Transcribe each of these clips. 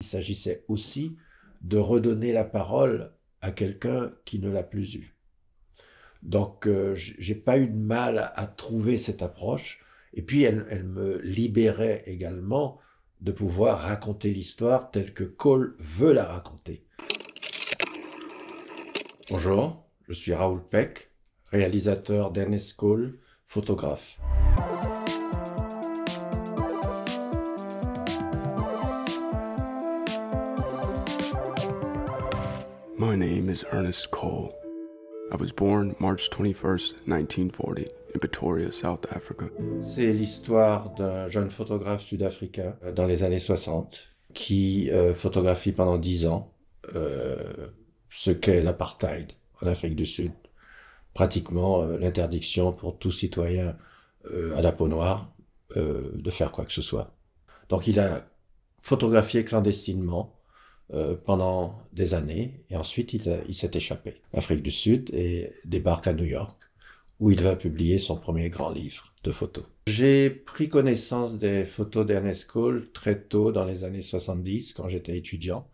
Il s'agissait aussi de redonner la parole à quelqu'un qui ne l'a plus eue. Donc, j'ai pas eu de mal à trouver cette approche. Et puis, elle me libérait également de pouvoir raconter l'histoire telle que Cole veut la raconter. Bonjour, je suis Raoul Peck, réalisateur d'Ernest Cole, photographe. My name is Ernest Cole. I was born March 21st, 1940, in Pretoria, South Africa. C'est l'histoire d'un jeune photographe sud-africain dans les années 60 qui photographie pendant 10 ans ce qu'est l'apartheid en Afrique du Sud. Pratiquement l'interdiction pour tout citoyen à la peau noire de faire quoi que ce soit. Donc il a photographié clandestinement pendant des années, et ensuite il s'est échappé d'Afrique du Sud et débarque à New York, où il va publier son premier grand livre de photos. J'ai pris connaissance des photos d'Ernest Cole très tôt dans les années 70, quand j'étais étudiant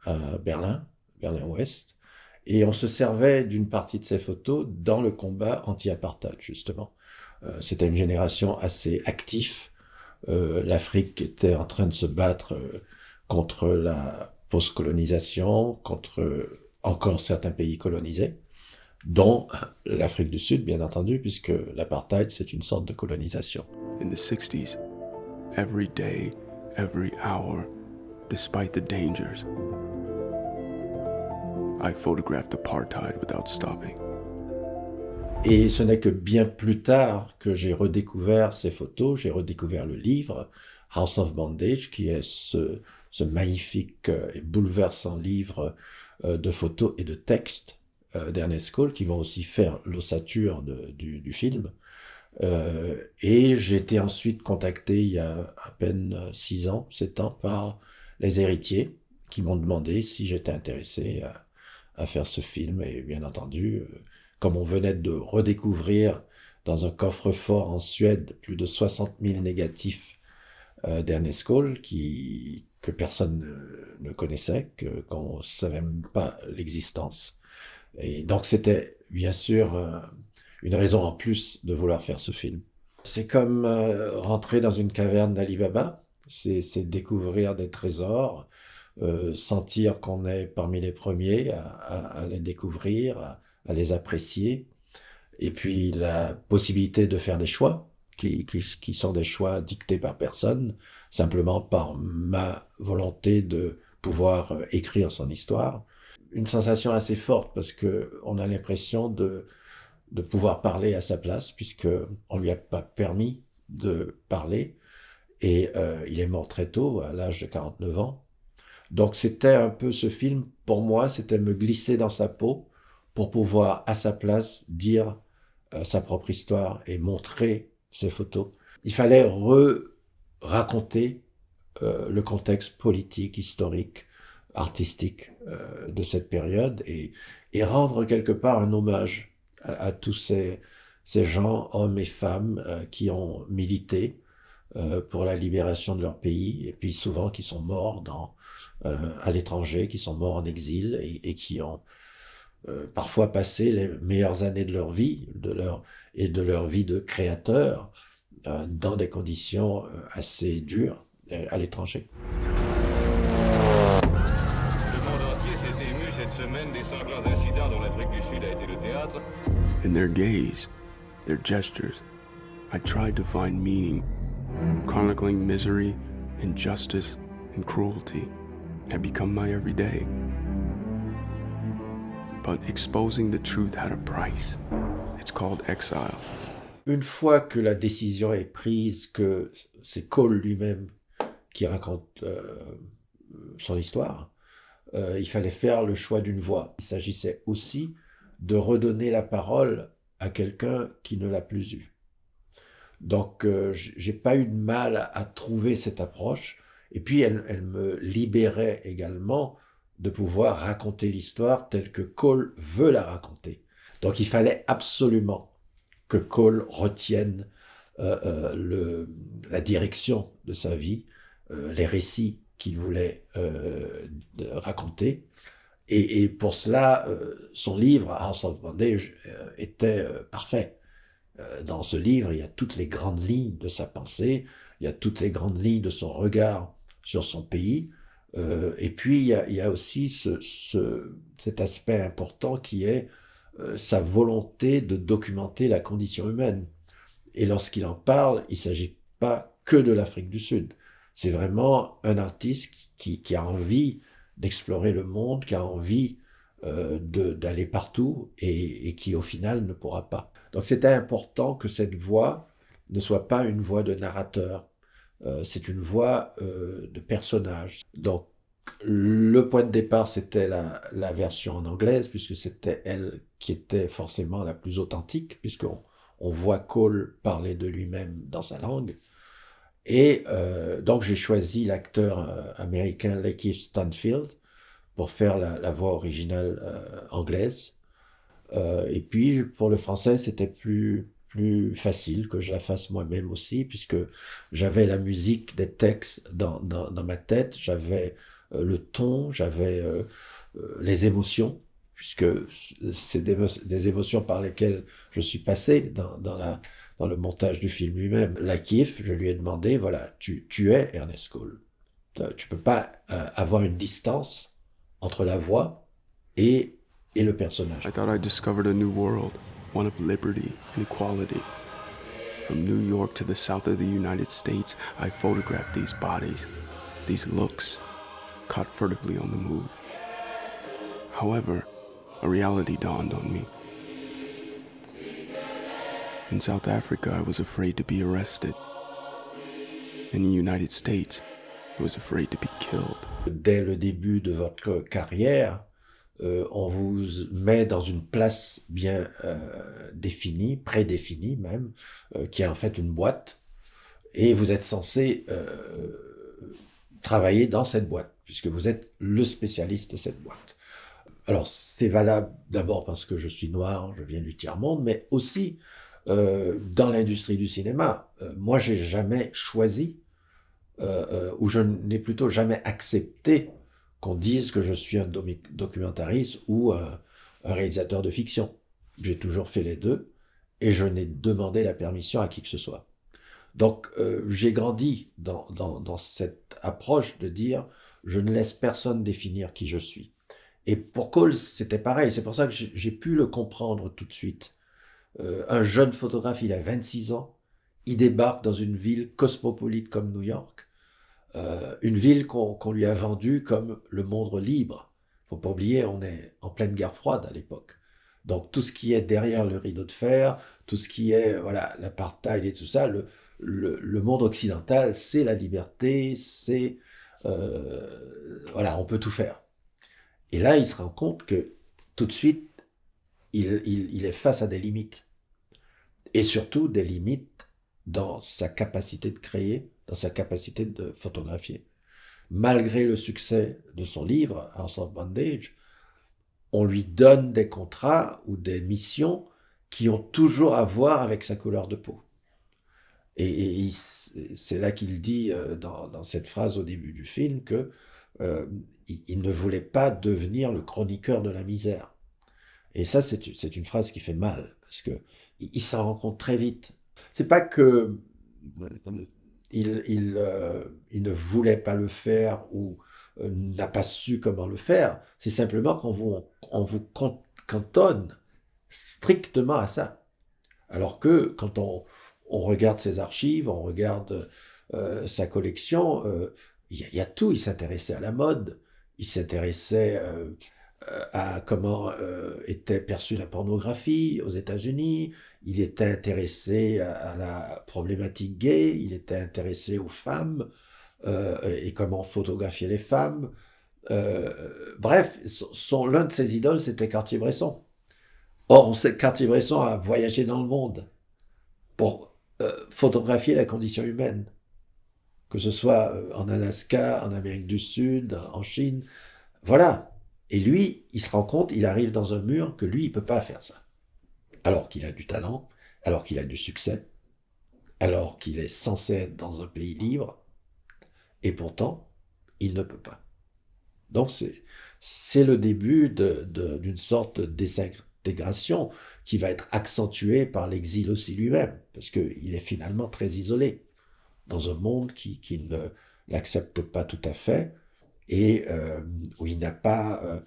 à Berlin-Ouest, et on se servait d'une partie de ces photos dans le combat anti-apartheid, justement. C'était une génération assez active. L'Afrique était en train de se battre contre la post-colonisation, contre encore certains pays colonisés, dont l'Afrique du Sud, bien entendu, puisque l'apartheid, c'est une sorte de colonisation. In the 60s, every day, every hour, despite the dangers, I photographed apartheid without stopping. Et ce n'est que bien plus tard que j'ai redécouvert ces photos, j'ai redécouvert le livre House of Bondage, qui est ce magnifique et bouleversant livre de photos et de textes d'Ernest Cole, qui vont aussi faire l'ossature du film. Et j'ai été ensuite contacté il y a à peine 6 ans, 7 ans, par les héritiers, qui m'ont demandé si j'étais intéressé à faire ce film. Et bien entendu, comme on venait de redécouvrir dans un coffre-fort en Suède plus de 60 000 négatifs d'Ernest Cole, que personne ne connaissait, qu'on ne savait même pas l'existence. Et donc c'était bien sûr une raison en plus de vouloir faire ce film. C'est comme rentrer dans une caverne d'Ali Baba, c'est découvrir des trésors, sentir qu'on est parmi les premiers à les découvrir, à les apprécier, et puis la possibilité de faire des choix, qui sont des choix dictés par personne, simplement par ma volonté de pouvoir écrire son histoire. Une sensation assez forte, parce que on a l'impression de pouvoir parler à sa place, puisque on lui a pas permis de parler, et il est mort très tôt, à l'âge de 49 ans. Donc c'était un peu ce film, pour moi, c'était me glisser dans sa peau pour pouvoir, à sa place, dire sa propre histoire et montrer ses photos. Il fallait raconter le contexte politique, historique, artistique de cette période et rendre quelque part un hommage à tous ces gens, hommes et femmes, qui ont milité pour la libération de leur pays, et puis souvent qui sont morts à l'étranger, qui sont morts en exil et qui ont parfois passé les meilleures années de leur vie, de leur vie de créateur, dans des conditions assez dures à l'étranger. Le monde entier s'est ému cette semaine des sanglants incidents dont l'Afrique du Sud a été le théâtre. In their gaze, their gestures, I tried to find meaning. Chronicling misery, injustice, and cruelty had become my everyday. But exposing the truth had a price. It's called exile. Une fois que la décision est prise, que c'est Cole lui-même qui raconte son histoire, il fallait faire le choix d'une voix. Il s'agissait aussi de redonner la parole à quelqu'un qui ne l'a plus eue. Donc j'ai pas eu de mal à trouver cette approche, et puis elle me libérait également de pouvoir raconter l'histoire telle que Cole veut la raconter. Donc il fallait absolument que Cole retienne la direction de sa vie, les récits qu'il voulait raconter. Et pour cela, son livre, House of Bondage, était parfait. Dans ce livre, il y a toutes les grandes lignes de sa pensée, il y a toutes les grandes lignes de son regard sur son pays, et puis il y a aussi cet aspect important qui est sa volonté de documenter la condition humaine. Et lorsqu'il en parle, il ne s'agit pas que de l'Afrique du Sud. C'est vraiment un artiste qui a envie d'explorer le monde, qui a envie d'aller partout et qui au final ne pourra pas. Donc c'était important que cette voix ne soit pas une voix de narrateur, c'est une voix de personnage. Donc le point de départ c'était la version en anglaise, puisque c'était elle qui était forcément la plus authentique, puisqu'on voit Cole parler de lui-même dans sa langue. Et donc j'ai choisi l'acteur américain Lakeith Stanfield pour faire la voix originale anglaise. Et puis pour le français, c'était plus facile que je la fasse moi-même aussi, puisque j'avais la musique des textes dans ma tête, j'avais le ton, j'avais les émotions, puisque c'est des émotions par lesquelles je suis passé dans le montage du film lui-même. Lakeith, je lui ai demandé, voilà, tu es Ernest Cole. Tu peux pas avoir une distance entre la voix et le personnage. I thought I discovered a new world, one of liberty and equality. From New York to the south of the United States, I photographed these bodies, these looks, caught furtively on the move. However, a reality dawned on me. In South Africa, I was afraid to be arrested. In the United States, I was afraid to be killed. Dès le début de votre carrière, on vous met dans une place bien définie, prédéfinie même, qui est en fait une boîte, et vous êtes censé travailler dans cette boîte, puisque vous êtes le spécialiste de cette boîte. Alors c'est valable d'abord parce que je suis noir, je viens du tiers-monde, mais aussi dans l'industrie du cinéma. Moi j'ai jamais choisi, ou je n'ai plutôt jamais accepté qu'on dise que je suis un documentariste ou un réalisateur de fiction. J'ai toujours fait les deux, et je n'ai demandé la permission à qui que ce soit. Donc j'ai grandi dans cette approche de dire je ne laisse personne définir qui je suis. Et pour Cole, c'était pareil, c'est pour ça que j'ai pu le comprendre tout de suite. Un jeune photographe, il a 26 ans, il débarque dans une ville cosmopolite comme New York, une ville qu'on lui a vendue comme le monde libre. Faut pas oublier, on est en pleine guerre froide à l'époque. Donc tout ce qui est derrière le rideau de fer, tout ce qui est voilà l'apartheid et tout ça, le monde occidental, c'est la liberté, c'est voilà, on peut tout faire. Et là, il se rend compte que tout de suite, il est face à des limites. Et surtout des limites dans sa capacité de créer, dans sa capacité de photographier. Malgré le succès de son livre, House of Bondage, on lui donne des contrats ou des missions qui ont toujours à voir avec sa couleur de peau. Et c'est là qu'il dit dans cette phrase au début du film que il ne voulait pas devenir le chroniqueur de la misère. Et ça, c'est une phrase qui fait mal, parce que il s'en rend compte très vite. C'est pas que il ne voulait pas le faire ou n'a pas su comment le faire. C'est simplement qu'on vous cantonne strictement à ça. Alors que quand on regarde ses archives, on regarde sa collection, il y a tout. Il s'intéressait à la mode, il s'intéressait à comment était perçue la pornographie aux États-Unis, il était intéressé à la problématique gay, il était intéressé aux femmes et comment photographier les femmes. Bref, l'un de ses idoles, c'était Cartier-Bresson. Or, on sait que Cartier-Bresson a voyagé dans le monde pour photographier la condition humaine, que ce soit en Alaska, en Amérique du Sud, en Chine, voilà. Et lui, il se rend compte, il arrive dans un mur que lui, il peut pas faire ça. Alors qu'il a du talent, alors qu'il a du succès, alors qu'il est censé être dans un pays libre, et pourtant, il ne peut pas. Donc c'est le début d'une sorte de désintégration qui va être accentuée par l'exil aussi lui-même, parce qu'il est finalement très isolé dans un monde qui ne l'accepte pas tout à fait et où il n'a pas,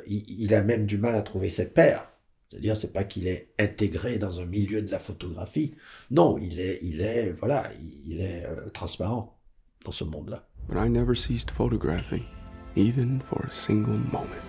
il a même du mal à trouver ses pairs. C'est-à-dire, c'est pas qu'il est intégré dans un milieu de la photographie. Non, il est transparent dans ce monde-là. But I never ceased photographing, even for a single moment.